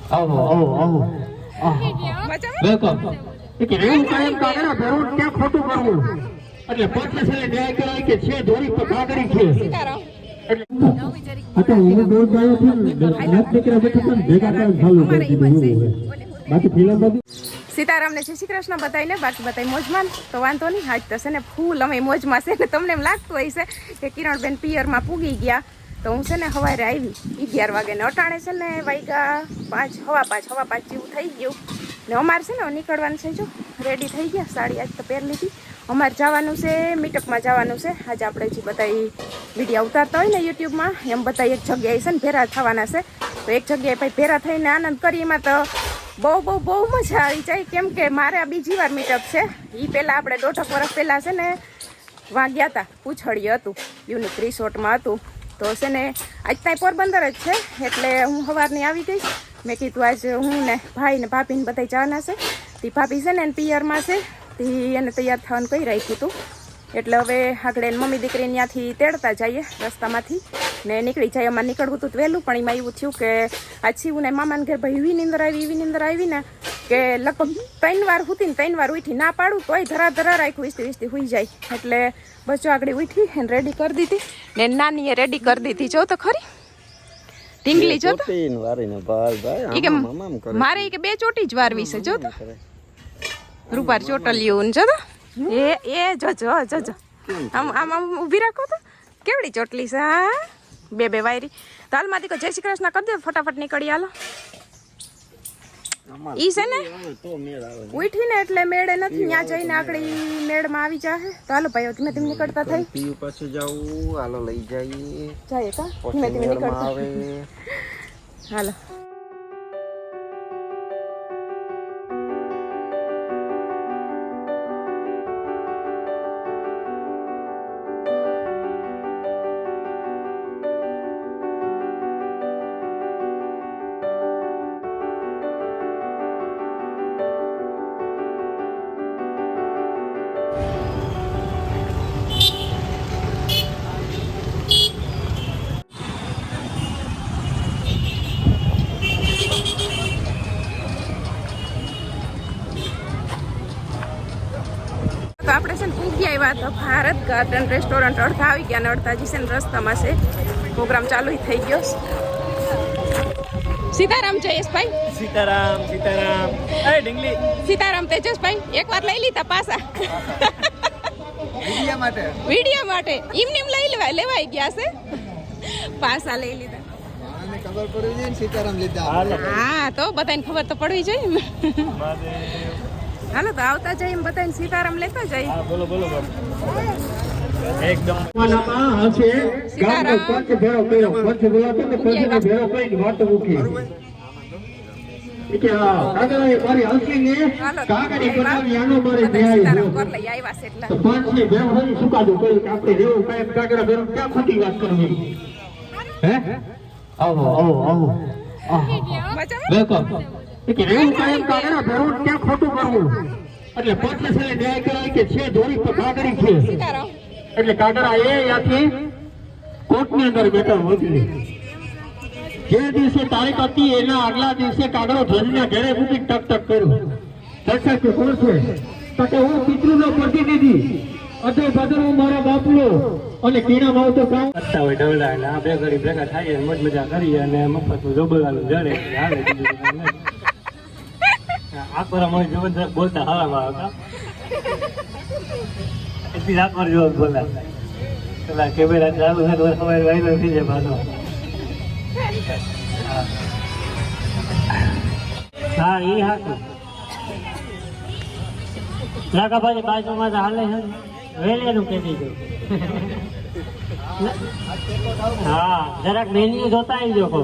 આવો આવો આવો વેલકમ કે રેવું કાયમ કાગડા ભેરું ક્યાં ખોટું કરવું એટલે પક્ષ છે ન્યાય કરાય કે છે ધોરી પર કાગડી છે એટલે એને દોર જાય છે નત દીકરા બેઠા પણ ભેગા કામ ચાલુ કરી દીધું બાકી ફિલ્મ બધી સીતારામને જય શ્રી કૃષ્ણ બતાવીને બાકી બતાવી મોજમાં તો વાંધો નહીં હાજ તો છે ને ફૂલ અમે મોજમાં છે ને તમને એમ લાગતું હોય છે કે કિરણબેન પિયરમાં પૂગી ગયા તો હું છે ને સવારે આવી 11 વાગે ને અટાણે છે ને વાગ્યા 5 સવા 5 જેવું થઈ ગયું ને અમારે છે ને નીકળવાનું છે જો રેડી થઈ ગયા સાડી આજ તો પહેરી લીધી અમારે જવાનું છે મીટઅપમાં જવાનું છે આજે આપણે જે બતાવી વિડીયો ઉતારતા હોય ને યુટ્યુબમાં એમ બતાવી એક જગ્યાએ છે ને ભેરા થવાના છે તો એક જગ્યાએ પછી ભેરા થઈને આનંદ કરી એમાં તો બહુ મજા આવી જાય કેમ કે મારે આ બીજી વાર મીટઅપ છે એ પહેલાં આપણે 1.5 વર્ષ પહેલાં છે ને વાગ્યા હતા પૂછડીએ હતું યુનિક રિસોર્ટમાં હતું તો છે ને આજ ત્યાં પોરબંદર જ છે એટલે હું સવારની આવી ગઈ મેં કીધું આજ હું ને ભાઈ ને ભાભીને બધા જવાના છે તે ભાભી છે ને એને પિયરમાં છે તે એને તૈયાર થવાનું કહી રાખ્યું હતું એટલે હવે આગળ એને મમ્મી દીકરી ત્યાંથી તેડતા જઈએ રસ્તામાંથી ને નીકળી જાય અમારે નીકળવું હતું વહેલું પણ એમાં એવું થયું કે આજ શિવું ને મામાને ઘર ભાઈ એવી નીંદર આવી ને કે લગભગ 3 વાર ઉઠીને 3 વાર ઉઠી ના પાડું તોય ધરા રાખ્યું વીસતી હુઈ જાય એટલે બસ જો આગળ ઉઠી એને રેડી કરી દીધી ને નાનીએ રેડી કરી દીધી જો તો ખરી ઢીંગલી જો મારે કે 2 ચોટી જ વારવી છે જો તો રૂપાર ચોટલિયું જો તો એ જોજો આમ ઊભી રાખો તો કેવડી ચોટલી છે હા બે વાયરી તો હાલમાંથી જય શ્રી કૃષ્ણ કરી દે ફટાફટ નીકળી હાલો ઈ છે ને ઉઠી ને એટલે મેળે નથી ત્યાં જઈને આગળ મેળમાં આવી જાય તો હાલો ભાઈઓ ધીમે ધીમે નીકળતા થઈ પીયુ પાછું જાવું હાલો લઈ જાય કા ધીમે ધીમે નીકળતા હાલો તો આપણે છે ને પૂગી આવ્યા તો ભારત ગાર્ડન રેસ્ટોરન્ટ અડધા આવી ગયા ને અડધા હજી છે ને રસ્તામાં છે પ્રોગ્રામ ચાલુ થઈ ગયો સીતારામ જયેશભાઈ સીતારામ એ ઢીંગલી સીતારામ તેજસભાઈ એકવાર લઈ લીધા પાછા વિડીયો માટે એમને એમ લેવાઈ ગયા છે પાછા લઈ લીધા ખબર પડવી જોઈએ ને સીતારામ લીધા હા તો બધાને ખબર તો પડવી જોઈએ ને હાલો તો આવતા જઈએ એમ બધાને સીતારામ લેતા જઈએ બોલો એકદમ માનામાં હશે ગામનો પંચ ભેળો કર્યો પંચ બોલાતો ને પંચને ભેળો કરીને વાત મૂકી કે કાગડાએ મારી હલકીને કાગડી બનાવી આનો મારે ન્યાય કર લઈ આવ્યા છે એટલે તો પંચને ભેળો હોય સુકાદું કર્યું કે આપણે રેવું કાયમ કાગડા ભેળો ક્યાં ખોટી વાત કરવી હે આવો વેલકમ કે રેવું કાયમ કાગડા ભેરું ક્યાં ખોટું કરવું એટલે પક્ષ છે ન્યાય કરાય કે છે ધોરી પર કાગડી છે એટલે કાગડા એ ત્યાંથી કોર્ટની અંદર બેઠા વકીલે જે દિવસે તારીખ હતી એના આગલા દિવસે કાગડો જજના ઘરે મૂકી ટક કર્યું દર્શક કોણ છે તો કે હું પિતૃનો પ્રતિનિધિ અધે બદલ હું મારા બાપનો અને કીણા તો કામ કરતા હોય ડવલા એટલે આ બે ઘડી ભેગા થાય મોજ મજા કરીએ અને મફતનું જોબલાનું જડે હાલે આખોરા મને જબરદસ્ત બોલતા હવામાં આવતા એટલી આખોર જેવો બોલા પેલા કેમેરા ચાલુ છે તો સવારે વાયરો થઈ જાય પાછો હા એ હાથું લાગા ભાઈ બાજુમાં તો હાલે છે વેલેનું કહી દીધું હા જરાક મેન્યુ જોતા આવી જોખો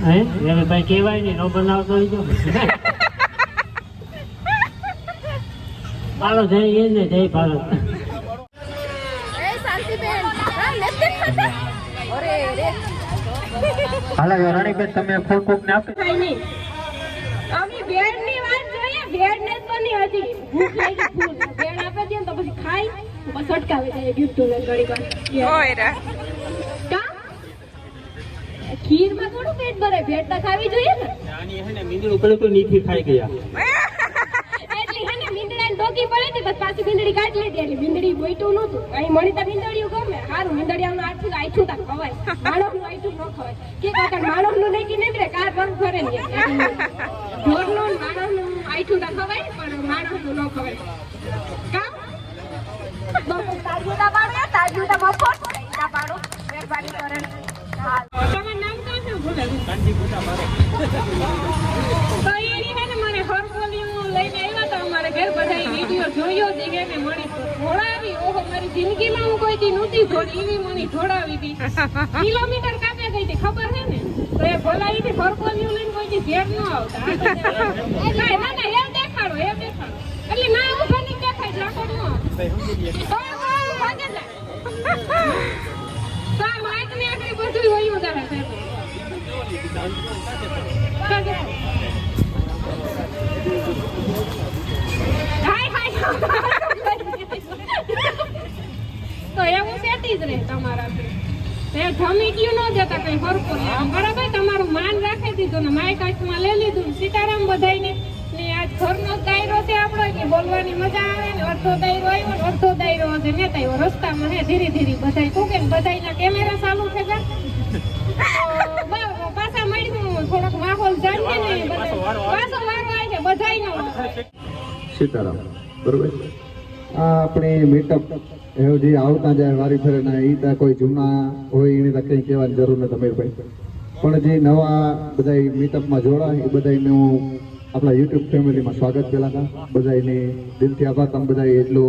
ભાઈ કેવાય નઈ નો બનાવતો હાલો જય ને જય ભારત હાલો રાણીબેન તમે ફોન કોક ને આપો અમે બેડ ની વાત જોઈએ બેડ ને બની હતી ભૂખ લાગી ફૂલ બેડ આપે દે તો પછી ખાઈ પછી સટકાવે જાય ગિફ્ટ લે ઘડી વાર ઓય રા કા પેટ ભરાય, ભેટ તો ખાવી જોઈએ ને. આની હે ને મીંદડું પેલું તો નીથી ખાઈ ગયા. એટલી હે ને મીંદડાને ડોકી પડી હતી, બસ પાછી મીંદડી કાઢી લીધી. એટલે મીંદડી બોઈતું નહોતું. અહીં મળી તો મીંદડીયું ગમે. હારું મીંદડીયાનું આઠું આઈઠું તાર ખવાય. માણસનું આઈઠું ન ખવાય. કે કાકા માણસનું નહીં કે નીકળે કાર પર ફરે ને. ઢોરનું ને માણસનું આઈઠું તાર ખવાય, પણ માણસનું ન ખવાય. કામ તાજુતા પાડો, તાજુતા મફત તાજુતા પાડો. મહેરબાની કરે. તમારું નામ શું છે? ભૂલે તો એની હે ને મને હરકોલિયું લઈને આવ્યા હતા અમારે ઘર. બધા વિડીયો જોયો જ કે મણી ધોળાવી. ઓહો, મારી જિંદગીમાં હું કોઈ દી નહોતી ધોળી, એવી મણી ધોળાવી હતી. કિલોમીટર કાપે ગઈ હતી, ખબર છે ને. તો એ ભલાઈ થી હરકોલિયું લઈને કોઈ દી ઘેર ન આવતા. ના ના એમ દેખાડો, એમ દેખાડો. એટલે ના ઉભા નહીં દેખાય, લાકડ ન ભાગે જાય. તો આ માઇક ને આખરી બધું વયું જાય છે. તો એવું સેટી જ રહે તમારાથી. ધમીક્યું ન જતા કઈ ફરકો બરાબર. તમારું માન રાખી દીધું ને માઇક હાથમાં લઈ લીધું. સીતારામ બધાઈને ને આજ ઘરનો દાયરો છે આપણો, કે બોલવાની મજા આવે ને. અડધો દાયરો આવ્યો ને અડધો દાયરો હશે ને આવ્યો રસ્તામાં. હે ધીરે ધીરે બધા કુકે બધાના કેમેરા ચાલુ છે. પાછા મળ્યું થોડોક માહોલ જાણીએ ને, પાછો વારો આવે છે બધાયનો. સીતારામ. બરોબર. આ આપણે મીટઅપ એવું જે આવતા જાય વારી ફરે ના એ ત્યાં કોઈ જૂના હોય એને ત્યાં કંઈ કહેવાની જરૂર નથી અમીરભાઈ. પણ જે નવા બધા મીટઅપમાં જોડાય એ બધાને હું આપણા યુટ્યુબ ફેમિલીમાં સ્વાગત પહેલાં હતા. બધાને દિલથી આભાર. તમે બધા એટલો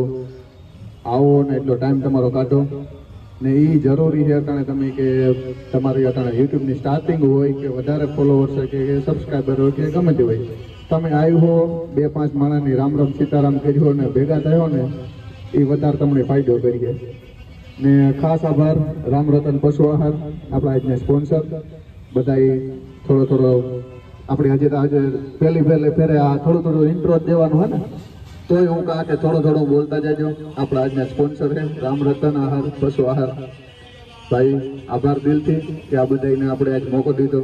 આવો ને એટલો ટાઈમ તમારો કાઢો ને એ જરૂરી છે અટાણે તમે કે તમારી અટાણે યુટ્યુબની સ્ટાર્ટિંગ હોય કે વધારે ફોલોવર્સ હોય કે સબસ્ક્રાઈબર હોય કે ગમે તે હોય, તમે આવ્યો હો 2-5 માણસની રામ રામ સીતારામ કર્યો ને ભેગા થયો ને એ વધારે તમને ફાયદો કરીએ. ને ખાસ આભાર રામ રતન પશુ આહાર, આપણા આજના સ્પોન્સર. બધા થોડો આપણે આજે પહેલી ફેરે આ થોડું ઇન્ટ્રો દેવાનું હોય ને, તોય હું કહા કે થોડો બોલતા જાજો. આપણા આજના સ્પોન્સર છે રામ રતન આહાર પશુ આહાર. ભાઈ આભાર દિલથી કે આ બધાને આપણે આજ મોકો દીધો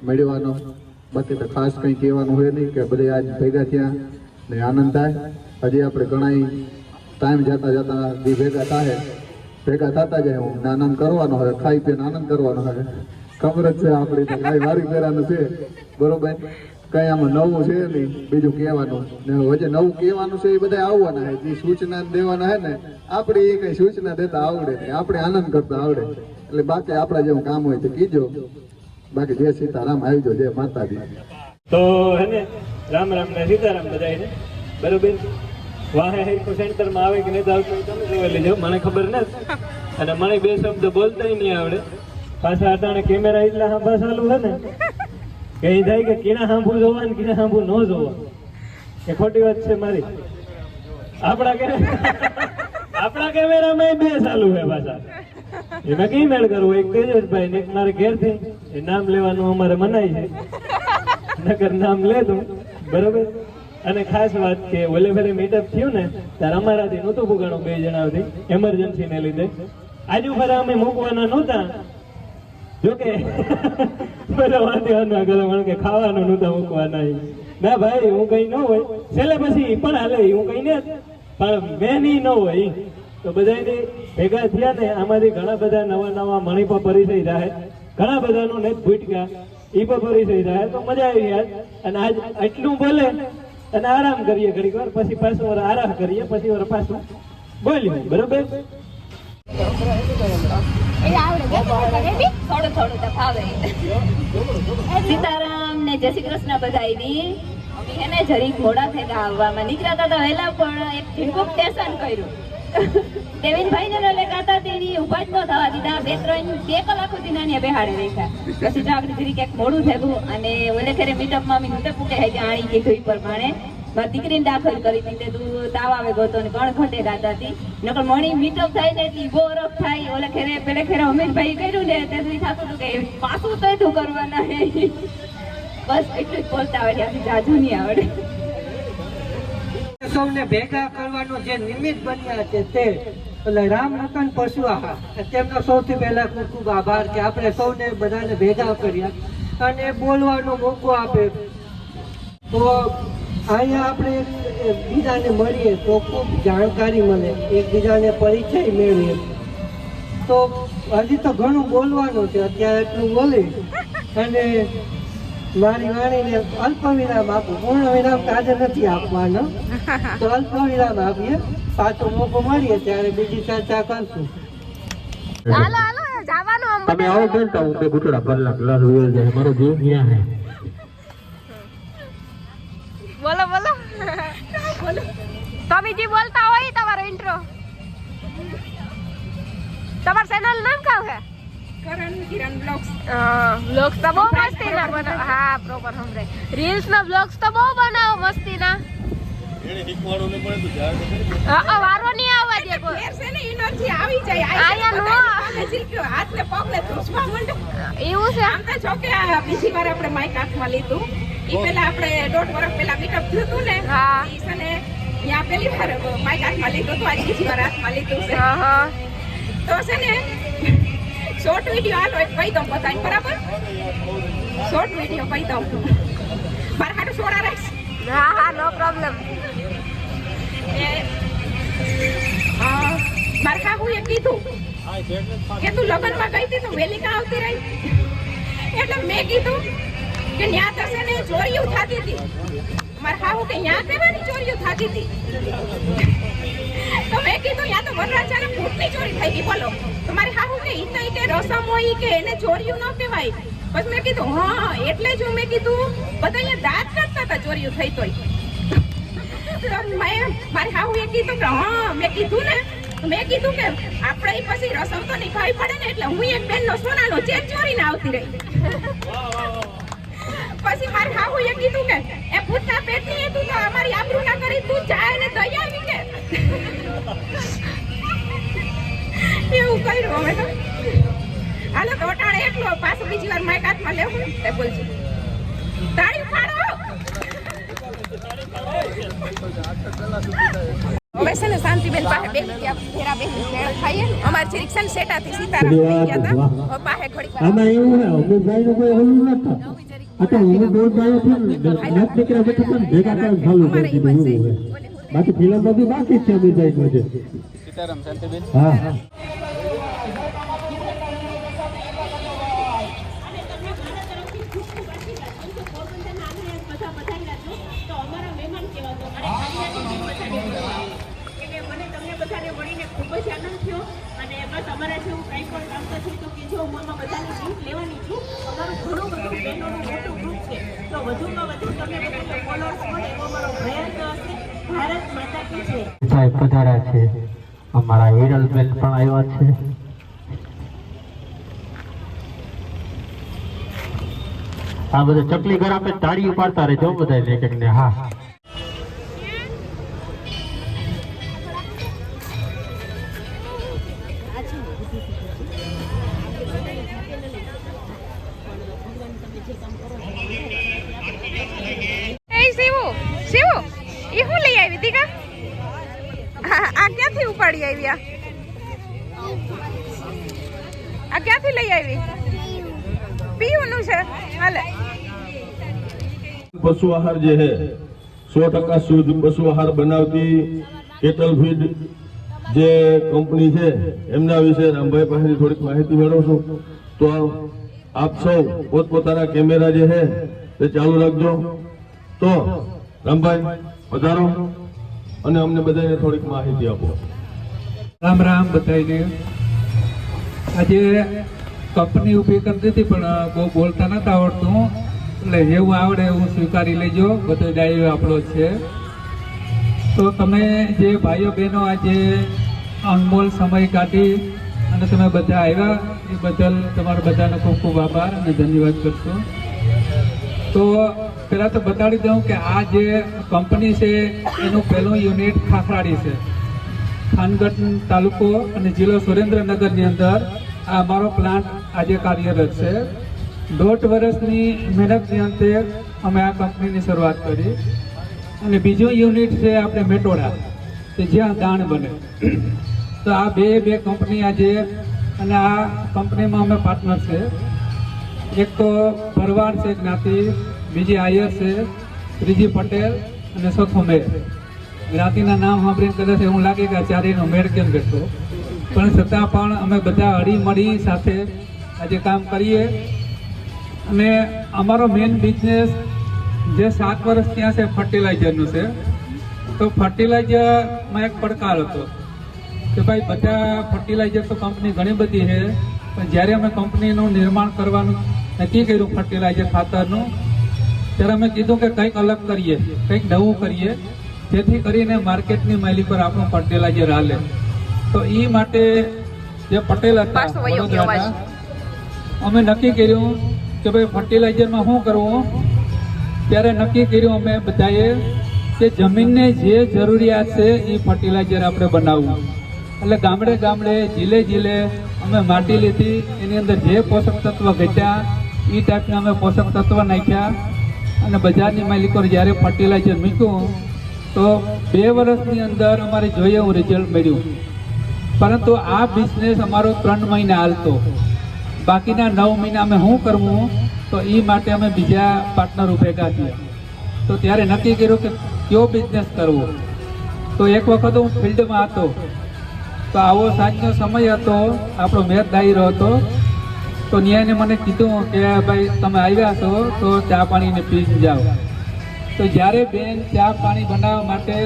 મળવાનો. બાકી તો ખાસ કંઈ કહેવાનું હોય નહીં કે બધા આજ ભેગા થયા ને આનંદ થાય. હજી આપણે ઘણા ટાઈમ જતા જે ભેગા થતા જાય હું આનંદ કરવાનો હોય, ખાઈ પીને આનંદ કરવાનો હોય. ખબર જ છે આપણી તો કાંઈ વારી ફેરાનું છે બરોબર. કંઈ આમાં નવું છે નહીં બીજું કહેવાનું ને. વચ્ચે નવું કહેવાનું છે એ બધા આવવાના છે. જે સૂચના દેવાના છે ને આપણે એ કંઈ સૂચના દેતા આવડે નહીં, આપણે આનંદ કરતા આવડે. એટલે બાકી આપણા જેવું કામ હોય તો કીજો. બાકી જય સીતારામ. આવજો. જય માતાજી. તો હે ને રામ રામ ને સીતારામ બધાને. બરોબર. વાહે હેલ્પ સેન્ટરમાં આવે કે નહીં આવતું તમે જોઈ લેજો, મને ખબર નથી. અને મને 2 શબ્દ બોલતા નહીં આવડે. પાછા અટાણે કેમેરા એટલા હાંભા ચાલુ છે ને કે એ થાય કે કિના હાંભું જોવા ને કિના હાંભું ન જોવા. એ ખોટી વાત છે મારી. આપણા કેમેરામાં 2 ચાલુ છે પાછા. એમાં કઈ મેળ કરવું? એક તેજસભાઈ ને એક મારે ઘેરથી. એ નામ લેવાનું અમારે મનાય છે, નકર નામ લે તું બરોબર. અને ખાસ વાત કે ઓલે ફેરે મીટઅપ થયું ને ત્યારે અમારાથી નહોતું પુગાણું 2 જણાથી એમરજન્સી ને લીધે. આજુ ફરા અમે મૂકવાના નહોતા. જોકે પેલો વાંધો કે ખાવાનું નહોતા મૂકવાના. ના ભાઈ હું કઈ ન હોય છેલ્લે પછી પણ હાલે હું કઈ ને પણ મેં નહીં ન હોય. તો બધાને ભેગા થયા ને આમાંથી ઘણા બધા નવા મણી પર પરિચય થાય, ઘણા બધાનું ને ભૂટકા એ પર પરિચય થાય. તો મજા આવી યાર. અને આજ એટલું બોલે અને આરામ કરીએ ઘડીક વાર, પછી પાછું આરામ કરીએ, પછી પાછું બોલ્યું બરોબર. સીતારામ ને જય શ્રી કૃષ્ણ બધાયની. અમે એને જરી ઘોડા ભેગા આવવામાં નીકળ્યા હતા વહેલા, પણ એક ઠીકુક સ્ટેશન કર્યું. દેવીનભાઈ ને લેખાતા તેની ઉભા જ ન થવા દીધા. 2 કલાક સુધી નાની બેહાડે રાખ્યા. પછી તો આપણે જરી ક્યાંક મોડું થયું અને ઓલે ફેરે મીટઅપમાં અમે નહોતે પૂકે કે આણી કીધું એ પ્રમાણે મારી દીકરીને દાખલ કરી હતી. તું તાવ આવે ગયો ને કણ ઘટે ગાતા હતી. નકર મણી મીટઅપ થાય ને એટલે બહુ રફ થાય. ઓલે ખેરે પેલે ખેરે અમીરભાઈ કર્યું ને તે થતું હતું કે પાછું તો તું કરવાના હે. બસ એટલું જ બોલતા આવડે, આપણી જાજુ નહીં આવડે. સૌને ભેગા કરવાનો જે નિમિત્ત બન્યા છે તે એટલે રામ રતન પશુ આહાર, તેમનો સૌથી પહેલા ખૂબ ખૂબ આભાર કે આપણે સૌને બધાને ભેગા કર્યા. અને બોલવાનો મોકો આપે. તો અહીંયા આપણે એકબીજાને મળીએ તો ખૂબ જાણકારી મળે, એકબીજાને પરિચય મેળવીએ. તો હજી તો ઘણું બોલવાનું છે, અત્યારે એટલું બોલી અને મારી વાણીને અલ્પ વિરામ આપું. પૂર્ણ વિરામ આજે નથી આપવાનો, તો અલ્પ વિરામ આપીએ. પાછો મોકો મળીએ ત્યારે બીજી ચર્ચા કરશું. હાલો હાલો જવાનું તમે આવો બેન તો હું બે ઘૂંટડા ભરલા ગ્લાસ ઉયલ જાય મારો જીવ ક્યાં હે બોલો બોલો તો બીજી બોલતા હોય તમારો ઇન્ટ્રો. તમાર ચેનલ નામ કાવ હે? કિરણ બ્લોગ્સ. બ્લોગ્સ તો બહુ મસ્તી ના બનાવો. હા પ્રોપર સમજે. રીલ્સ ના બ્લોગ્સ તો બહુ બનાવો મસ્તી ના. એને શીખવાડો ને પડે તો જાણ વારો નહીં આવવા દે કોઈ. ફેર છે ને એનર્જી આવી જાય. આયા નો અમે શીખ્યો હાથ ને પગ ને ધ્રુસવા માંડે. એવું છે. આમ તો જો કે બીજી વાર આપણે માઈક હાથમાં લીધું. ઈ પેલા આપણે 1.5 વર્ષ પહેલા મીટઅપ થયું હતું ને. હા. ઈ છે ને ત્યાં પહેલી વાર માઈક હાથમાં લીધું હતું. આજ બીજી વાર હાથમાં લીધું છે. હા. તો છે ને શોર્ટ વિડિયો હાલો એક કહી દઉં બધાને, બરાબર? શોર્ટ વિડિયો કહી દઉં. મારે હાટું સોડા રાખીશ. હા હા નો પ્રોબ્લેમ. મારે કાકુએ કીધું કે તું લગ્નમાં ગઈ હતી તો વેલી કાં આવતી રહી? એટલે મેં કીધું કે ન્યા થશે ને ચોરીઓ થતી હતી. મારે હાહુ કે ન્યા કેવાની ચોરીઓ થતી હતી? તો મેં કીધું યા તો વનરાજા ને ભૂતની ચોરી થઈ ગઈ. બોલો તો મારી હાહુ કે ઈ તો કે રસમ હોય કે એને ચોરીઓ ન કહેવાય. પછી મેં કીધું હા એટલે જ મેં કીધું બધા અહીંયા દાંત કાઢતા હતા ચોરીઓ થઈ તોય. મારી હાહુએ કીધું કે હા મેં કીધું ને મેં કીધું કે આપણે પછી રસમ તો નિભાવી પડે ને એટલે હું એક બેનનો સોનાનો ચેન ચોરીને આવતી રહી. પછી મારી હાહુએ કીધું કે એ ભૂતના પેટની તું તો અમારી આબરૂ ના કરી તું જાય ને દયા આવી કે એવું કર્યું અમે તો. હાલો તો અટાણે એકલો પાછું બીજી વાર માઈક હાથમાં લેવું તે બોલજો તાળી પાડો. હવે છે ને શાંતિબેન પાસે બેસી ગયા, ફેરા બેસી મેળ ખાઈએ. અમારી જે રિક્ષા સેટાથી સીતારામ થઈ ગયા હતા. હવે પાસે ઘડી આમાં એવું હે અમુકભાઈ નું કોઈ ઓલું નતા આ તો હું બહુ ભાઈ છે ને દસ દીકરા બેઠા પણ ભેગા કરવા ચાલુ કરી દીધું એવું હે બાકી ફિલ્મ બધી બાકી છે અમુકભાઈ નું છે સીતારામ શાંતિબેન. હા હા સાહેબ પધાર્યા છે. અમારા વિરલબેન પણ આવ્યા છે. આ બધા ચકલી ઘર આપણે તાળી પાડતા રહેજો બધા એક એક ને. હા આ ક્યાંથી ઉપાડી આવી? આ ક્યાંથી લઈ આવી? પીવાનું છે. હાલે પશુ આહાર જે હે 100% શુદ્ધ પશુ આહાર બનાવતી કેટલ ફીડ જે કંપની છે એમના વિશે રામભાઈ પાસેથી થોડીક માહિતી મેળવશું. તો આપ સૌ પોતપોતાના કેમેરા જે હે તે ચાલુ રાખજો. તો રામભાઈ પધારો અને અમને બધાને થોડીક માહિતી આપો. રામ રામ બધાને. આજે કંપની ઊભી કરી દીધી પણ બહુ બોલતા નતા આવડતું, એટલે જેવું આવડે એવું સ્વીકારી લેજો. બધો ડાયો આપણો છે. તો તમે જે ભાઈઓ બહેનો આજે અનમોલ સમય કાઢી અને તમે બધા આવ્યા એ બદલ તમારા બધાનો ખૂબ ખૂબ આભાર અને ધન્યવાદ કરશો. તો પહેલાં તો બતાડી દઉં કે આ જે કંપની છે એનું પહેલું યુનિટ ખાખરાડી છે. થાનગઢ તાલુકો અને જિલ્લો સુરેન્દ્રનગરની અંદર આ અમારો પ્લાન્ટ આજે કાર્યરત છે. 1.5 વર્ષની મહેનતની અંતે અમે આ કંપનીની શરૂઆત કરી. અને બીજું યુનિટ છે આપણે મેટોડા કે જ્યાં દાણ બને. તો આ બે કંપની આજે અને આ કંપનીમાં અમે પાર્ટનર છે. એક તો ભરવાડ છે જ્ઞાતિ, બીજી આયર છે, ત્રીજી પટેલ અને ચોથું મેળ. જ્ઞાતિના નામ સાંભળીને કદાચ એવું લાગે કે આ ચારેયનો મેળ કેમ બેઠો, પણ છતાં પણ અમે બધા હળી મળી સાથે આજે કામ કરીએ. અને અમારો મેઇન બિઝનેસ જે 7 વર્ષ ત્યાં છે ફર્ટિલાઇઝરનું છે. તો ફર્ટિલાઇઝરમાં એક પડકાર હતો કે ભાઈ બધા ફર્ટિલાઇઝર તો કંપની ઘણી બધી છે, પણ જ્યારે અમે કંપનીનું નિર્માણ કરવાનું નક્કી કર્યું ફર્ટિલાઇઝર ખાતરનું, ત્યારે અમે કીધું કે કંઈક અલગ કરીએ, કંઈક નવું કરીએ, જેથી કરીને માર્કેટની માઇલી પર આપણું ફર્ટિલાઇઝર હાલે. તો એ માટે જે પટેલ હતા વડોદરાના, અમે નક્કી કર્યું કે ભાઈ ફર્ટિલાઇઝરમાં શું કરવું. ત્યારે નક્કી કર્યું અમે બધાએ કે જમીનને જે જરૂરિયાત છે એ ફર્ટિલાઇઝર આપણે બનાવવું. એટલે ગામડે ગામડે, જિલ્લે જિલ્લે અમે માટી લીધી, એની અંદર જે પોષક તત્વ ઘટ્યા એ ટાઈપના અમે પોષક તત્વ નાખ્યા. અને બજારની માલિક પર જ્યારે ફર્ટિલાઇઝર મૂક્યું તો 2 વર્ષની અંદર અમારે જોઈએ એવું રિઝલ્ટ મળ્યું. પરંતુ આ બિઝનેસ અમારો 3 મહિના હાલતો, બાકીના 9 મહિના અમે શું કરવું, તો એ માટે અમે બીજા પાર્ટનરો ભેગા થયા. તો ત્યારે નક્કી કર્યું કે કયો બિઝનેસ કરવો. તો એક વખત હું ફિલ્ડમાં હતો, તો આવો સાંજનો સમય હતો, આપણો મેચ દાયરો હતો. તો ન્યાયને મને કીધું કે ભાઈ તમે આવ્યા છો તો ચા પાણીને પી જાઓ. તો જ્યારે બેન ચા પાણી બનાવવા માટે,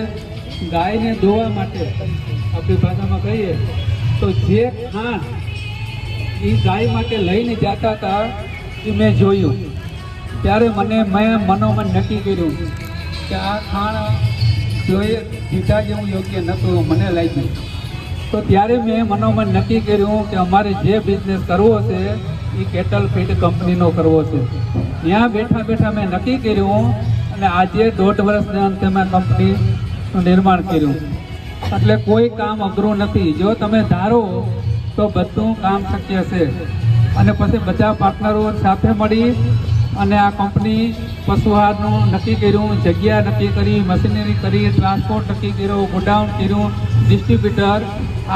ગાયને ધોવા માટે આપણી ભાષામાં કહીએ તો જે ખાંડ એ ગાય માટે લઈને જતા હતા એ મેં જોયું. ત્યારે મેં મનોમન નક્કી કર્યું કે આ ખાંડ જોઈએ પીધા જેવું યોગ્ય નહોતું, મને લાગ્યું. તો ત્યારે મેં મનોમન નક્કી કર્યું કે અમારે જે બિઝનેસ કરવો છે એ કેટલ ફીડ કંપનીનો કરવો છે. ત્યાં બેઠા બેઠા મેં નક્કી કર્યું અને આજે 1.5 વર્ષના અંતે મેં કંપનીનું નિર્માણ કર્યું. એટલે કોઈ કામ અઘરું નથી. જો તમે ધારો તો બધું કામ શક્ય છે. અને પછી બધા પાર્ટનરો સાથે મળી અને આ કંપની પશુહારનું નક્કી કર્યું, જગ્યા નક્કી કરી, મશીનરી કરી, ટ્રાન્સપોર્ટ નક્કી કર્યો, ગોડાઉન કર્યું, ડિસ્ટ્રીબ્યુટર,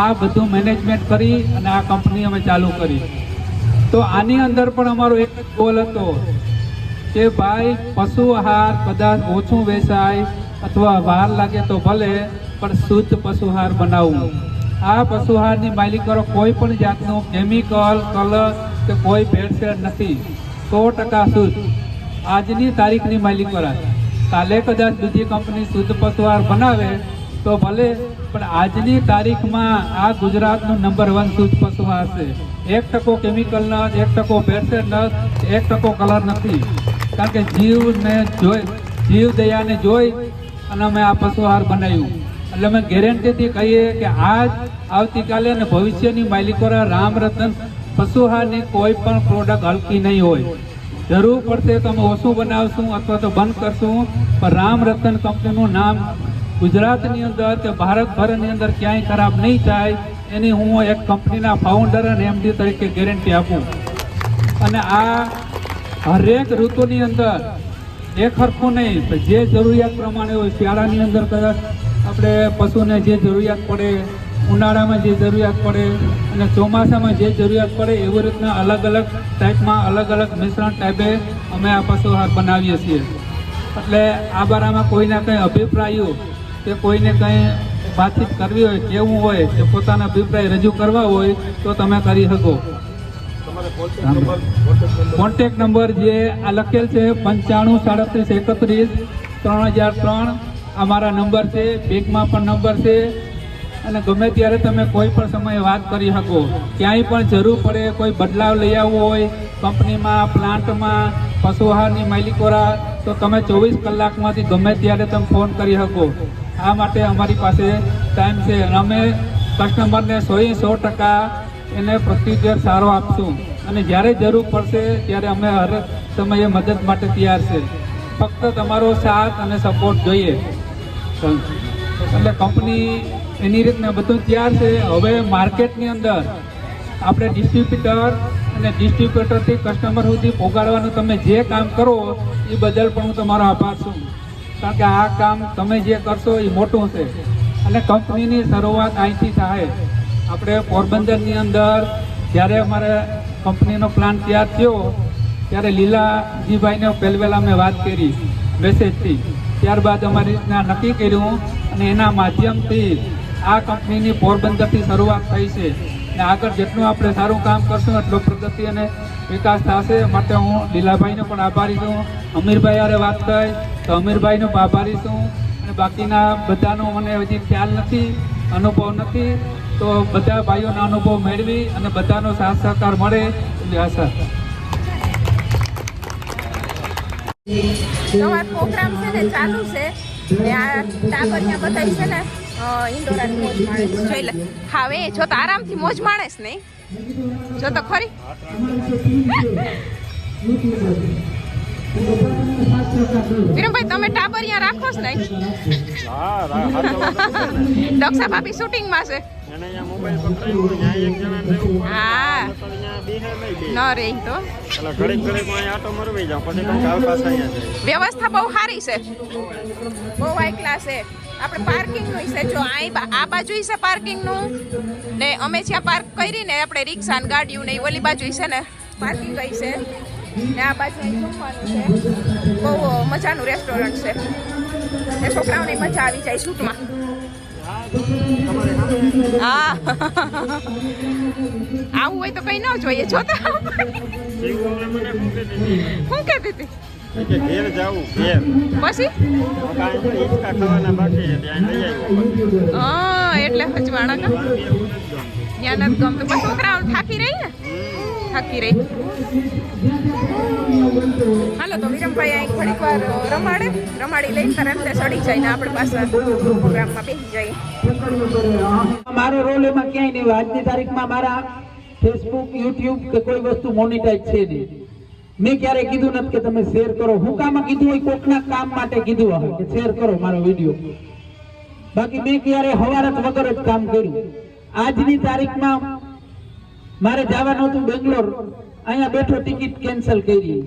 આ બધું મેનેજમેન્ટ કરી અને આ કંપની અમે ચાલુ કરી. તો આની અંદર પણ અમારો એક ગોલ હતો કે ભાઈ પશુ આહાર કદાચ ઓછું વેચાય અથવા વાર લાગે તો ભલે, પણ શુદ્ધ પશુ આહાર બનાવવું. આ પશુ આહારની માલિકો કોઈ પણ જાતનું કેમિકલ, કલર કે કોઈ ભેળસેળ નથી, 100% શુદ્ધ. આજની તારીખની માલિકો, કાલે કદાચ બીજી કંપની શુદ્ધ પશુ આહાર બનાવે તો ભલે, પણ આજની તારીખમાં આ ગુજરાતનું નંબર 1 શુદ્ધ પશુ આહાર છે. 1% કેમિકલ ન, 1% ભેળસેળ ન, 1% કલર નથી. કારણ કે જીવ દયાને જોઈ અને અમે આ પશુ આહાર બનાવ્યું. એટલે અમે ગેરંટીથી કહીએ કે આજ, આવતીકાલે અને ભવિષ્યની માલિકો રામ રતન પશુ આહારની કોઈ પણ પ્રોડક્ટ હલકી નહીં હોય. જરૂર પડશે તો અમે ઓછું બનાવશું અથવા તો બંધ કરશું, પણ રામ રતન કંપનીનું નામ ગુજરાતની અંદર કે ભારતભરની અંદર ક્યાંય ખરાબ નહીં થાય એની હું એક કંપનીના ફાઉન્ડર અને MD તરીકે ગેરંટી આપું. અને આ હરેક ઋતુની અંદર એક સરખું નહીં, જે જરૂરિયાત પ્રમાણે હોય. શિયાળાની અંદર કદાચ આપણે પશુને જે જરૂરિયાત પડે, ઉનાળામાં જે જરૂરિયાત પડે અને ચોમાસામાં જે જરૂરિયાત પડે, એવી રીતના અલગ અલગ ટાઈપમાં, અલગ અલગ મિશ્રણ ટાઈપે અમે આ પશુ આહાર બનાવીએ છીએ. એટલે આ બારામાં કોઈના કંઈ અભિપ્રાયો કે કોઈને કંઈ વાતચીત કરવી હોય, કેવું હોય કે પોતાના અભિપ્રાય રજૂ કરવા હોય તો તમે કરી શકો. કોન્ટેક્ટ નંબર જે આ લખેલ છે 9537313003 અમારા નંબર છે. બેંકમાં પણ નંબર છે અને ગમે ત્યારે તમે કોઈ પણ સમયે વાત કરી શકો. ક્યાંય પણ જરૂર પડે, કોઈ બદલાવ લઈ આવવો હોય કંપનીમાં, પ્લાન્ટમાં, પશુ આહારની માલિકોરા, તો તમે 24 કલાકમાંથી ગમે ત્યારે તમે ફોન કરી શકો. આ માટે અમારી પાસે ટાઈમ છે અને અમે કસ્ટમરને 100% એને પ્રત્યુત્તર સારો આપશું. અને જ્યારે જરૂર પડશે ત્યારે અમે હર સમયે મદદ માટે તૈયાર છે. ફક્ત તમારો સાથ અને સપોર્ટ જોઈએ. એટલે કંપની એની રીતના બધું તૈયાર છે. હવે માર્કેટની અંદર આપણે ડિસ્ટ્રીબ્યુટર અને ડિસ્ટ્રીબ્યુટરથી કસ્ટમર સુધી પહોંચાડવાનું તમે જે કામ કરો એ બદલ પણ હું તમારો આભાર છું. કારણ કે આ કામ તમે જે કરશો એ મોટું છે. અને કંપનીની શરૂઆત અહીંથી થાય. આપણે પોરબંદરની અંદર જ્યારે અમારે કંપનીનો પ્લાન્ટ તૈયાર થયો ત્યારે લીલાજીભાઈને પહેલવેલા મેં વાત કરી મેસેજથી. ત્યારબાદ અમારી રીતના નક્કી કર્યું અને એના માધ્યમથી આ કંપનીની પોરબંદરથી શરૂઆત થઈ છે. અને આગળ જેટલું આપણે સારું કામ કરશું એટલો પ્રગતિ અને વિકાસ થશે. માટે હું લીલાભાઈનો પણ આભારી છું. અમીરભાઈ હારે વાત થઈ તો અમીરભાઈનો પણ આભારી છું. અને બાકીના બધાનો મને હજી ખ્યાલ નથી, અનુભવ નથી. તો બધા ભાઈઓનો અનુભવ મેળવી અને બધાનો સાથ સહકાર મળે એવી આશા. તમારો પ્રોગ્રામ છે ને ચાલુ છે ને આ ટાબરિયા બતાવી છે ને ઇન્ડોરાની મોજ માણે છે. જોઈ લે હવે જો તો આરામથી મોજ માણે છે નહીં, જો તો ખરી. વિરમભાઈ તમે ટાબરિયા રાખો છો નહીં? દક્ષા ભાભી શૂટિંગમાં છે. હા ન રે તો વ્યવસ્થા બહુ સારી છે, બહુ હાઈ ક્લાસ છે. આપણે પાર્કિંગનું છે, જો આ બાજુ છે પાર્કિંગનું ને અમે જ્યાં પાર્ક કરી ને આપણે રિક્ષા ને ગાડીઓ ને ઓલી બાજુ છે ને પાર્કિંગ ગઈ છે ને આ બાજુ જમવાનું છે. બહુ મજાનું રેસ્ટોરન્ટ છે ને છોકરાઓને મજા આવી જાય શૂટમાં. હા આવું હોય તો કઈ ન જોઈએ. જો તો શું કહેતી હતી ઘેર જાવું ઘેર પછી એટલે હજવાણા કા ત્યાં નથી ગમતું. પણ છોકરાઓ થાકી રહી ને, થાકી રહી. હાલો તો વિરમભાઈ અહીં ઘડીક વાર રમાડી લઈને તરત ચડી જાય ને આપણે પાછા પ્રોગ્રામમાં બેસી જઈએ. મારો રોલ એમાં ક્યાંય નહીં. આજની તારીખમાં મારા ફેસબુક, યુટ્યુબ કે કોઈ વસ્તુ મોનિટાઈઝ છે નહીં. મેં ક્યારે કીધું નથી કે તમે શેર કરો. હું કામ કીધું હોય કોકના કામ માટે કીધું હોય કે શેર કરો મારો વિડીયો. બાકી મેં ક્યારે હવારત વગર જ કામ કર્યું. આજની તારીખમાં મારે જવાનું હતું બેંગ્લોર, અહીંયા બેઠો ટિકિટ કેન્સલ કરી.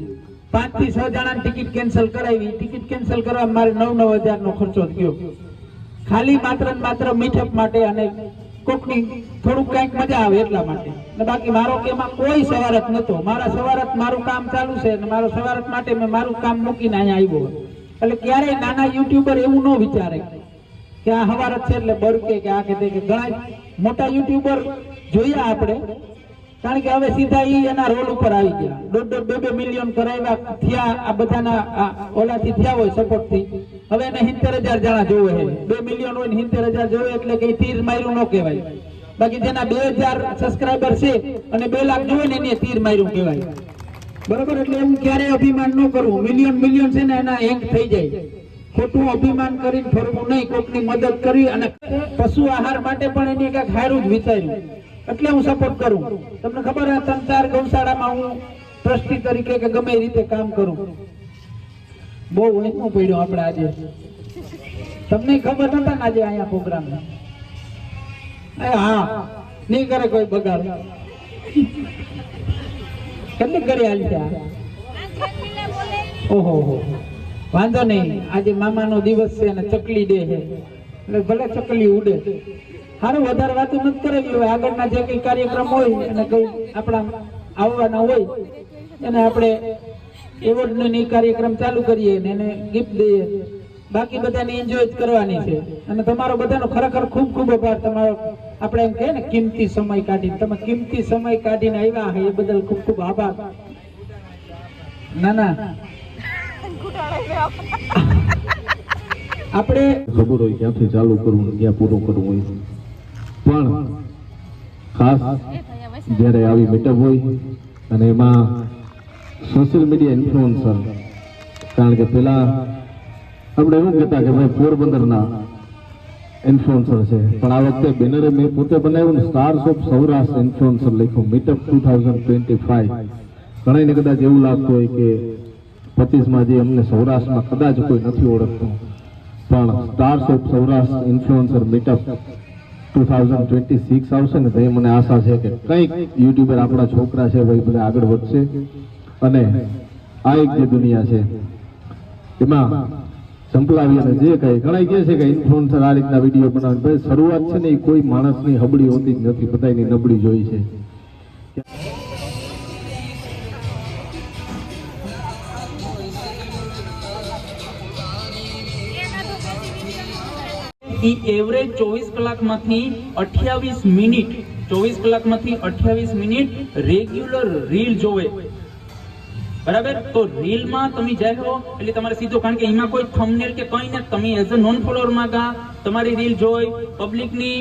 5 થી 6 જણાની ટિકિટ કેન્સલ કરાવી. ટિકિટ કેન્સલ કરવા મારે 9,000 નો ખર્ચો થયો, ખાલી માત્ર ને માત્ર મીઠપ માટે અને કોકની થોડુંક કઈક મજા આવે એટલા માટે. બાકી મારો કે એમાં કોઈ સવારત નતો. મારા સવારત મારું કામ ચાલુ છે અને મારો સવારત માટે મેં મારું કામ મૂકીને અહીંયા આવ્યો. એટલે ક્યારેય નાના યુટ્યુબર એવું ન વિચારે કે આ સવારત છે એટલે બરકે કે આ કે ઘણા મોટા યુટ્યુબર જોયા આપણે, કારણ કે હવે સીધા એના રોલ ઉપર આવી ગયા. 1.5-2 મિલિયન કરાવ્યા થયા આ બધાના ઓલાથી થયા હોય સપોર્ટથી. હવે એને 70,000 જણા જોવે છે. 2 મિલિયન હોય ને 70,000 જોવે એટલે કઈ તીર માર્યું ન કહેવાય. બાકી જેના 2,000 સબસ્ક્રાઈબર છે અને 2 લાખ જોવે ને એને તીર માર્યું કહેવાય. બરોબર? એટલે એવું ક્યારેય અભિમાન ન કરવું. મિલિયન છે ને એના હેંગ થઈ જાય. ખોટું અભિમાન કરીને ફરવું નહીં. કોકની મદદ કરી અને પશુ આહાર માટે પણ એને કંઈક સારું જ વિચાર્યું એટલે હું સપોર્ટ કરું. તમને ખબર હે 3-4 ગૌશાળામાં હું ટ્રસ્ટી તરીકે કે ગમે એ રીતે કામ કરું. બહુ વહેંચવું પડ્યું આપણે આજે. તમને ખબર નતા ને આજે અહીંયા પ્રોગ્રામ. હા નહીં કરે કોઈ બગાડ. કેટલી કરી હાલ છે? ઓહો વાંધો નહીં. આજે મામાનો દિવસ છે અને ચકલી ડે છે એટલે ભલે ચકલી ઉડે. સારું વધારે વાતો નથી કરેલી હોય. આગળના જે કઈ કાર્યક્રમ હોય અને કઈ આપણા આવવાના હોય એને આપણે એવોર્ડનો કાર્યક્રમ ચાલુ કરીએ ને એને ગિફ્ટ દઈએ. બાકી બધાને એન્જોય જ કરવાની છે. અને તમારો બધાનો ખરેખર ખૂબ ખૂબ આભાર. તમારો આપણે એમ કહીએ ને કિંમતી સમય કાઢીને, તમે કિંમતી સમય કાઢીને આવ્યા છે એ બદલ ખૂબ ખૂબ આભાર. ના આપણે ખબર હોય ક્યાંથી ચાલુ કરવું ક્યાં પૂરું કરવું હોય. પણ ખાસ જ્યારે આવી મીટઅપ હોય અને એમાં સોશિયલ મીડિયા ઇન્ફ્લુએન્સર, કારણ કે પેલા આપણે એવું કહેતા કે ભાઈ પોરબંદરના ઇન્ફ્લુએન્સર છે, પણ આ વખતે બેનરે મેં પોતે બનાવ્યું ને સ્ટાર્સ ઓફ સૌરાષ્ટ્ર ઇન્ફ્લુએન્સર લખ્યું મીટઅપ 2025. ઘણાને કદાચ એવું લાગતું હોય કે 25માં જે અમને સૌરાષ્ટ્રમાં કદાચ કોઈ નથી ઓળખતું, પણ stars of Saurashtra influencer meetup 2026 આવશે ને તો એ મને આશા છે કે કંઈક યુટ્યુબર આપણા છોકરા છે ભાઈ બધા આગળ વધશે. અને આ એક જે દુનિયા છે એમાં સંપલાવી અને જે કઈ ઘણા કહે છે કે ઇન્ફ્લુએન્સર આ રીતના વિડીયો બનાવે, ભાઈ શરૂઆત છે ને એ કોઈ માણસની હબળી હોતી જ નથી, બધાની નબળી જોઈ છે. એ એવરેજ 24 કલાકમાંથી 28 મિનિટ 24 કલાકમાંથી 28 મિનિટ રેગ્યુલર રીલ જોવે, બરાબર? તો રીલમાં તમે જાઓ એટલે તમારે સીધો, કારણ કે એમાં કોઈ થંબનેલ કે કંઈ નથી, તમે એઝ અ નોન ફોલોઅર માં ગા તમારી રીલ જોઈ, પબ્લિકની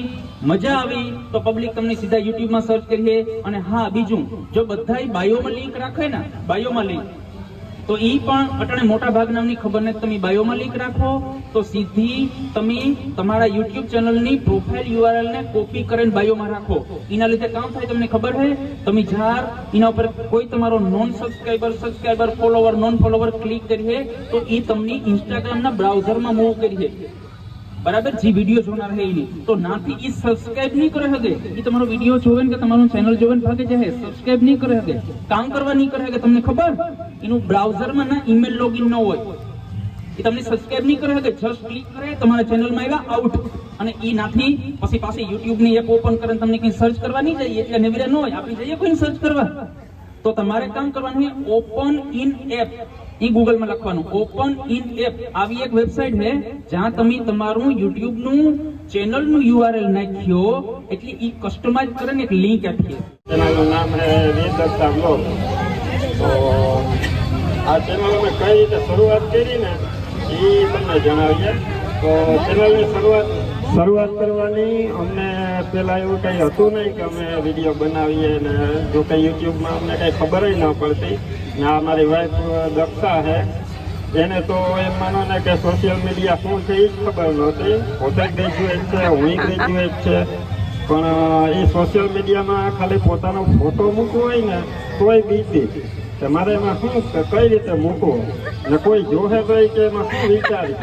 મજા આવી તો પબ્લિક તમને સીધા યુટ્યુબમાં સર્ચ કરીએ. અને હા, બીજું, જો બધાય બાયોમાં લિંક રાખે ને, બાયોમાં લિંક, તો ઈ પણ અટાણે મોટા ભાગના અમને ખબર નથી. તમે બાયોમાં લિંક રાખો તો સીધી તમે તમારા યુટ્યુબ ચેનલની પ્રોફાઇલ URL ને કોપી કરીને બાયોમાં રાખો. એના લીધે કામ થાય તમને ખબર છે, તમે જાર એના ઉપર કોઈ તમારો non subscriber follower non follower click કરીએ તો ઈ તમને ઇન્સ્ટાગ્રામના બ્રાઉઝરમાં મૂવ કરીએ, બરાબર? જે વિડીયો જોનાર છે એની તો નાથી ઈ સબસ્ક્રાઇબ નહીં કરે હગે, ઈ તમારો વિડીયો જોવે ને કે તમારું ચેનલ જોવે ને ભાગે જાય, સબસ્ક્રાઇબ નહીં કરે હગે, કામ કરવા નહીં કરે હગે. તમને ખબર, એનું બ્રાઉઝરમાં ના ઈમેલ લોગિન ન હોય, એ તમને સબસ્ક્રાઇબ નહીં કરે હગે. જસ્ટ ક્લિક કરે તમારા ચેનલમાં આવ્યા આઉટ, અને ઈ નાથી પછી પાછી યુટ્યુબ ની એપ ઓપન કરીને તમને કઈ સર્ચ કરવા નહીં જાય, એટલે નેવરા ન હોય, આપણે જઈએ કોઈ સર્ચ કરવા. તો તમારે કામ કરવાનું છે open in app, E Google માં લખવાનું ઓપન ઇન એપ. આવી એક વેબસાઇટ છે જ્યાં તમે તમારું યુટ્યુબ નું ચેનલ નું URL નાખ્યો એટલે ઈ કસ્ટમાઇઝ કરીને એક લિંક આપીએ. ચેનલનું નામ છે વીર દત્તા બ્લોગ. તો આ ચેનલ અમે કઈ રીતે શરૂઆત કરી ને એ તમને જણાવીએ. તો ચેનલની શરૂઆત કરવાની અમને પહેલાં એવું કંઈ હતું નહીં કે અમે વિડીયો બનાવીએ ને, જો કંઈ યુટ્યુબમાં અમને કંઈ ખબર ન પડતી ને. આ મારી વાઈફ દક્ષા છે, એને તો એમ માનો ને કે સોશિયલ મીડિયા શું છે એ જ ખબર નહોતી. પોતે ગ્રેજ્યુએટ છે, હું ગ્રેજ્યુએટ છે, પણ એ સોશિયલ મીડિયામાં ખાલી પોતાનો ફોટો મૂકવો હોય ને તોય બીતી કે મારે એમાં શું કઈ રીતે મૂકવું ને, કોઈ જોહે તો કે એમાં શું વિચારી,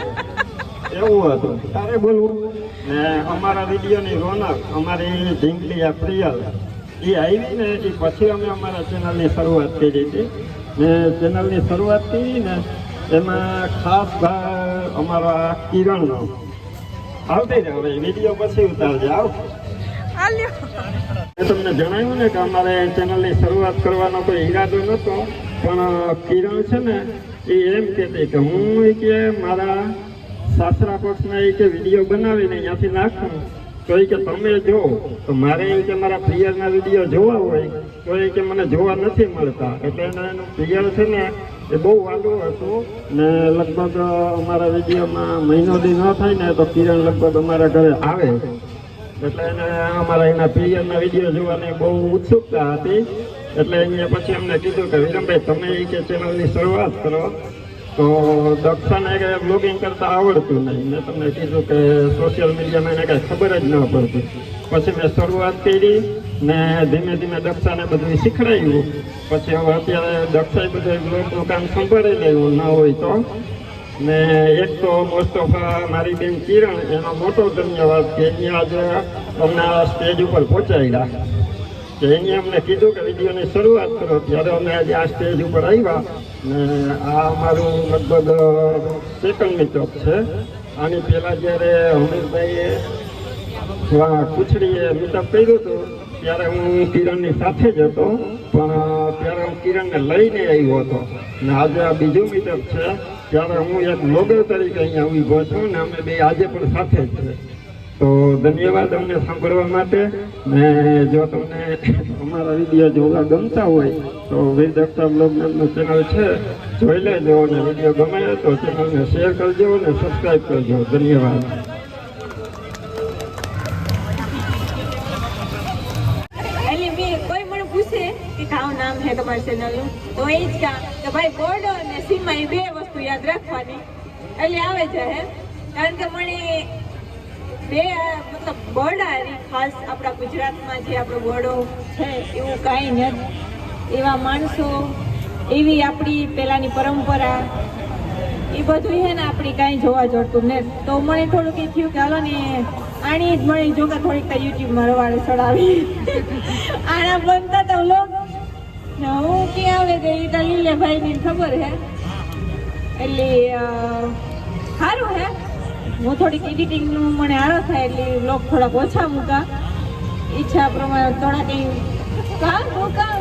એવું હતું. તારે બોલવું ને અમારા વિડીયોની રોનક અમારી ઢીંગલી આ પ્રિયલ એ આવી ને એ પછી અમે અમારા ચેનલની શરૂઆત કરી હતી. ને ચેનલની શરૂઆત કરી ને એમાં ખાસ ભાગ અમારો આ કિરણનો આવતી રહે. હવે વિડીયો પછી ઉતારજે, આવ. મેં તમને જણાવ્યું ને કે અમારે ચેનલની શરૂઆત કરવાનો કોઈ ઈરાદો નહોતો, પણ કિરણ છે ને એ એમ કહેતી કે હું કે મારા સાસરા પક્ષના એ કે વિડીયો બનાવીને અહીંયાથી નાખું તો એ કે તમે જો, તો મારે એ કે મારા પિયરના વિડીયો જોવા હોય તો એ કે મને જોવા નથી મળતા. એટલે એનું પિયર છે ને એ બહુ વાલું હતું ને લગભગ અમારા વિડીયોમાં મહિનો દી ન થાય ને તો કિરણ લગભગ અમારા ઘરે આવે. એટલે એને અમારા એના પિયરના વિડીયો જોવાની બહુ ઉત્સુકતા હતી. એટલે અહીંયા પછી અમને કીધું કે વિરમભાઈ તમે એ કે ચેનલની શરૂઆત કરો. તો દક્ષાને કે બ્લોગિંગ કરતા આવડતું નહીં. મેં તમને કીધું કે સોશિયલ મીડિયામાં એને કાંઈ ખબર જ ન પડતી. પછી મેં શરૂઆત કરી ને ધીમે ધીમે દક્ષાને બધું શીખડાવ્યું. પછી હવે અત્યારે દક્ષાએ બધું બ્લોગનું કામ સંભાળી લેવું ન હોય તો. ને એક તો મોસ્ટ ઓફ મારી બેન કિરણ, એનો મોટો ધન્યવાદ કે અહીંયા આજે અમને આ સ્ટેજ ઉપર પહોંચાડ્યા. કે એને અમને કીધું કે વિડીયોની શરૂઆત કરો, ત્યારે અમે આજે આ સ્ટેજ ઉપર આવ્યા. ને આ અમારું લગભગ સેકન્ડ મીટઅપ છે. આની પહેલાં જ્યારે હમીરભાઈએ કુછડીએ મીટઅપ કર્યું હતું ત્યારે હું કિરણની સાથે જ હતો, પણ ત્યારે હું કિરણને લઈને આવ્યો હતો. ને આજે આ બીજું મીટઅપ છે ત્યારે હું એક બ્લોગર તરીકે અહીંયા ઊભો છું ને અમે બે આજે પણ સાથે જ છે. તો ધન્યવાદ અમને સાંભળવા માટે. ને જો તમને અમારા વિડીયો જોવા ગમતા હોય તો વીર દક્ષા બ્લોગ નામનું ચેનલ છે, જોઈ લેજો. અને વિડીયો ગમે તો ચેનલને શેર કરજો અને સબસ્ક્રાઈબ કરજો. ધન્યવાદ. કોઈ મને પૂછે કે કાવું નામ છે તમારી ચેનલનું, તો એ જ કામ કે ભાઈ બોર્ડો અને સીમા એ બે વસ્તુ યાદ રાખવાની એટલે આવે છે. કારણ કે મને બે મતલબ બોર્ડા ખાસ આપણા ગુજરાતમાં જે આપણો બોર્ડો છે એવું કાંઈ નથી. એવા માણસો, એવી આપણી પહેલાંની પરંપરા, એ બધું છે ને આપણી કાંઈ જોવા જોડતું ને. તો મને થોડુંક એ થયું કે હાલો ને આણી જ મળી જો કે થોડીક યુટ્યુબમાં રવાડે ચડાવી આના બનતા તો લોક હું ક્યાં આવે ગઈ તો લીલેભાઈની ખબર હે. એટલે સારું હે, હું થોડીક એડિટિંગનું મને આરો થાય એટલે લોક થોડાક ઓછા મૂકા, ઈચ્છા પ્રમાણે થોડા કંઈ કામ મૂકા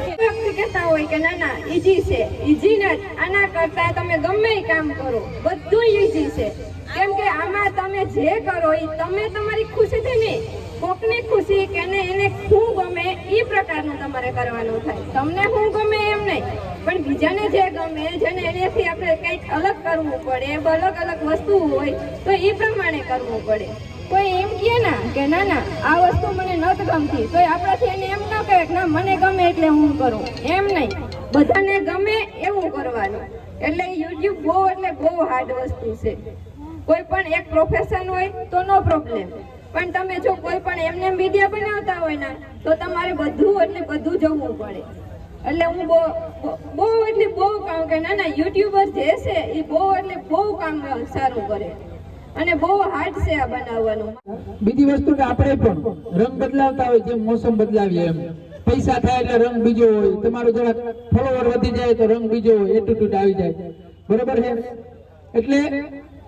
કહેતા હોય કે ના ના ઈઝી છે. ઈઝી નથી, આના કરતા તમે ગમે કામ કરો બધું ઈઝી છે. કેમ કે આમાં તમે જે કરો એ તમે તમારી ખુશીથી નહીં, કોકની ખુશી કે એને શું ગમે એ પ્રકારનું તમારે કરવાનું થાય. તમને શું ગમે એમ નહીં, પણ બીજાને જે ગમે, જેને એનાથી આપણે કંઈક અલગ કરવું પડે, અલગ અલગ વસ્તુ હોય તો એ પ્રમાણે કરવું પડે. કોઈ એમ કહે ના કે ના ના આ વસ્તુ મને નથી ગમતી, તો આપણાથી એને એમ ન કહે કે ના મને ગમે એટલે હું કરું, એમ નહીં. બધાને ગમે એવું કરવાનું. એટલે યુટ્યુબ બહુ હાર્ડ વસ્તુ છે. કોઈ પણ એક પ્રોફેશન હોય તો નો પ્રોબ્લેમ, પણ તમે જો કોઈ પણ એમને વિડીયો બનાવતા હોય ને તો તમારે બધું જોવું પડે. એટલે હું બહુ કામ કે ના ના યુટ્યુબર જે છે એ બહુ કામ સારું કરે અને બહુ હાર્ડ છે આ બનાવવાનું. બીજી વસ્તુ કે આપણે પણ રંગ બદલાવતા હોય, જેમ મોસમ બદલાવીએ એમ પૈસા થાય એટલે રંગ બીજો હોય, તમારો જરાક ફોલોવર વધી જાય તો રંગ બીજો હોય, એટીટ્યુડ આવી જાય, બરોબર છે. એટલે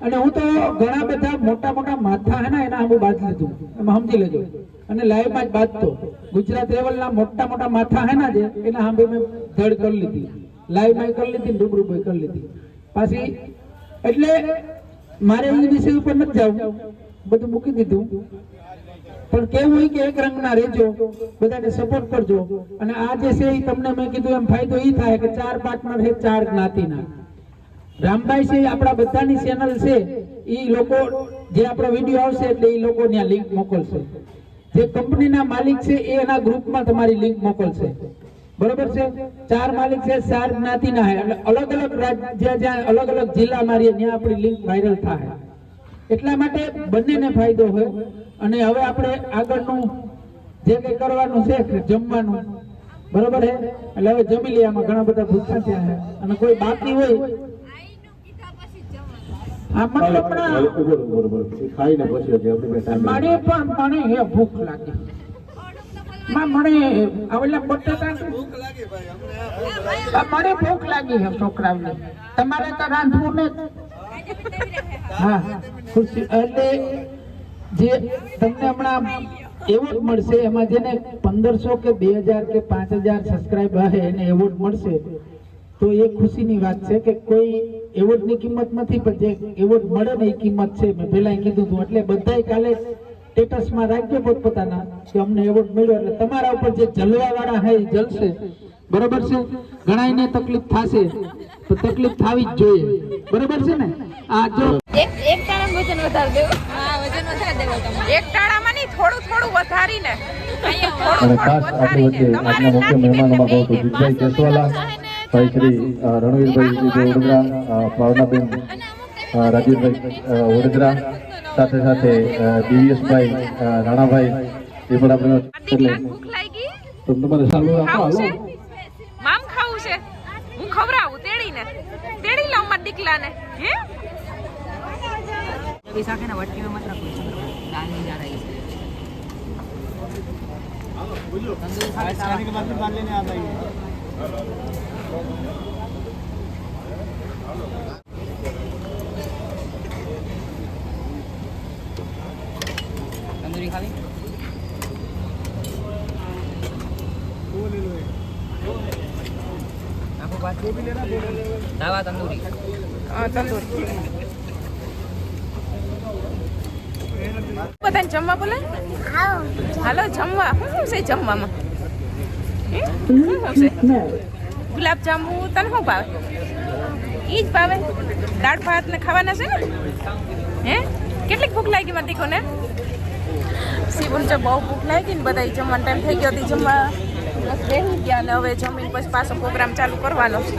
અને હું તો ઘણા બધા મોટા માથા હે ને એના હું બાદ લીધું, એમાં સમજી લેજો. અને લાઈવમાં જ બાંધતો ગુજરાત લેવલના મોટા માથા હે ને જે એના સામે મેં ધડ કરી લીધી, લાઈવમાં કરી લીધી, રૂબરૂ કરી લીધી પાછી. એટલે મારે એ વિષય ઉપર નથી જવું, બધું મૂકી દીધું. પણ કેવું હોય કે એક રંગના રહેજો, બધાને સપોર્ટ કરજો. અને આ જે છે એ તમને મેં કીધું એમ ફાયદો એ થાય કે 4 પાર્ટનર છે 4 જ્ઞાતિના. રામભાઈ છે આપણા બધાની ચેનલ છે, એ લોકો જે આપણો વિડીયો આવશે એટલે એ લોકો ત્યાં લિંક મોકલશે. જે કંપનીના માલિક છે એ એના ગ્રુપમાં તમારી લિંક મોકલશે, બરોબર છે. 4 માલિક છે 4 જ્ઞાતિના છે, એટલે અલગ અલગ રાજ્ય જ્યાં અલગ અલગ જિલ્લામાં રહીએ ત્યાં આપણી લિંક વાયરલ થાય. એટલા માટે બંનેને ફાયદો હોય. અને હવે આપણે આગળનું જે કંઈ કરવાનું છે જમવાનું, બરોબર છે. એટલે હવે જમી લઈએ, આમાં ઘણા બધા ભૂખા થયા છે અને કોઈ બાકી હોય મને ભૂખ લાગી, મને ભૂખ લાગી છે છોકરાઓને. તમારે તો રાંધવું ને. હા ખુરશી એટલે જે તમને હમણાં એવોર્ડ મળશે, એમાં જેને 1500 કે 2000 કે 5000 સબસ્ક્રાઇબ હશે એને એવોર્ડ મળશે. તો એ ખુશીની વાત છે કે કોઈ એવોર્ડની કિંમત નથી, પણ જે એવોર્ડ મળે ને એ કિંમત છે. મેં પહેલા કીધું હતું. એટલે બધાય કાલે સ્ટેટસમાં રાખજો પોતપોતાના કે અમને એવોર્ડ મળ્યો. એટલે તમારા ઉપર જે જલવાવાળા છે એ જલશે, બરોબર છે. ઘણાયને તકલીફ થશે તો તકલીફ થવી જ જોઈએ, બરોબર છે ને. આ જો એક ટાળામાં વજન વધારી દેવું. હા વજન વધારી દેવું તમારે. એક ટાળામાં નહીં, થોડું વધારીને. અને ખાસ આપણી વચ્ચે આજના મુખ્ય મહેમાનોમાં કહું તો જીતભાઈ કેસવાલા, ભાઈ શ્રી રણવીરભાઈ વડોદરા, ભાવનાબેન રાજેશભાઈ વડોદરા, સાથે સાથે દિવ્યેશભાઈ રાણાભાઈ, એ પણ આપણે એટલે તો તમારે ચાલુ રાખો. હાલો મામ ખાવું છે, હું ખવરાવું તેડી લઉં મારા દીકલાને. હે પૈસા કે ના વટકી મત રાખો, દાની જા રહી છે. खाने के बाद बात लेने आता है। तंदूरी खावी आपको बात जो भी लेना दावा तंदूरी तंदूरी બધાને જમવા બોલે. હાલો જમવા. શું છે જમવામાં? ગુલાબ જાંબુ તને શું ભાવે? ઈ જ ભાવે. દાળ ભાત ને ખાવાના છે ને. હે કેટલીક ભૂખ લાગી મારી દીકોને? સીવન છે બહુ ભૂખ લાગી ને બધા જમવાનો ટાઈમ થઈ ગયો હતી. જમવા બેસી ગયા ને હવે જમીન પછી પાછો પ્રોગ્રામ ચાલુ કરવાનો છે.